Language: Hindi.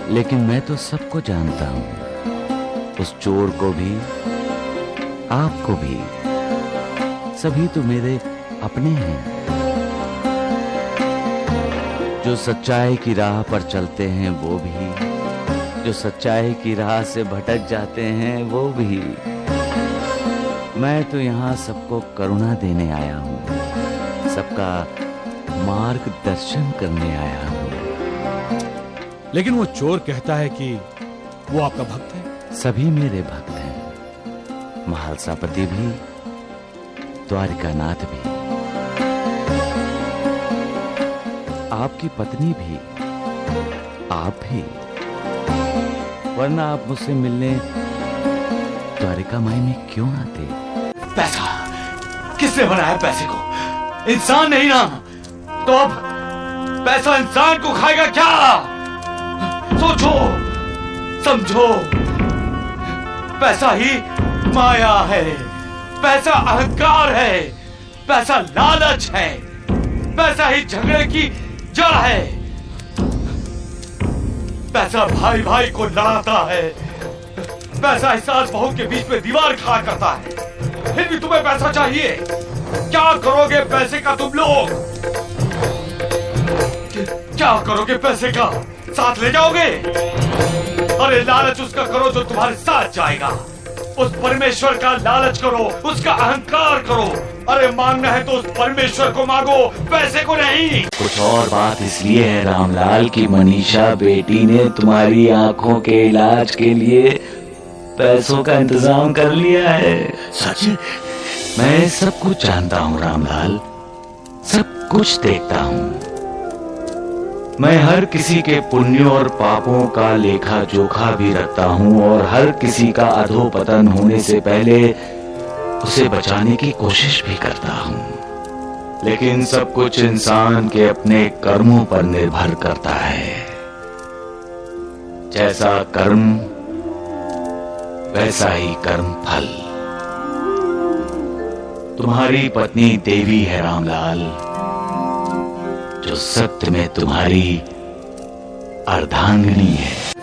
लेकिन मैं तो सबको जानता हूं, उस चोर को भी, आपको भी। सभी तो मेरे अपने हैं। जो सच्चाई की राह पर चलते हैं वो भी, जो सच्चाई की राह से भटक जाते हैं वो भी। मैं तो यहाँ सबको करुणा देने आया हूँ, सबका मार्गदर्शन करने आया हूँ। लेकिन वो चोर कहता है कि वो आपका भक्त है। सभी मेरे भक्त हैं, महालसापति भी, द्वारिकानाथ भी, आपकी पत्नी भी, आप भी। वरना आप मुझसे मिलने द्वारिका माई में क्यों आते? पैसा किसने बनाया? पैसे को इंसान नहीं ना, तो अब पैसा इंसान को खाएगा क्या? सोचो, समझो, पैसा ही माया है, पैसा अहंकार है, पैसा लालच है, पैसा ही झगड़े की जड़ है। पैसा भाई भाई को लड़ाता है, पैसा सास बहू के बीच में दीवार खड़ा करता है। फिर भी तुम्हें पैसा चाहिए, क्या करोगे पैसे का तुम लोग? क्या करोगे पैसे का? साथ ले जाओगे? अरे लालच उसका करो जो तुम्हारे साथ जाएगा। उस परमेश्वर का लालच करो, उसका अहंकार करो। अरे मांगना है तो उस परमेश्वर को मांगो, पैसे को नहीं। कुछ और बात इसलिए है रामलाल की मनीषा बेटी ने तुम्हारी आंखों के इलाज के लिए पैसों का इंतजाम कर लिया है। सच? मैं सब कुछ जानता हूँ रामलाल, सब कुछ देखता हूँ। मैं हर किसी के पुण्यों और पापों का लेखा जोखा भी रखता हूँ और हर किसी का अधोपतन होने से पहले उसे बचाने की कोशिश भी करता हूँ। लेकिन सब कुछ इंसान के अपने कर्मों पर निर्भर करता है। जैसा कर्म वैसा ही कर्म फल। तुम्हारी पत्नी देवी है रामलाल, जो सत्य में तुम्हारी अर्धांगिनी है।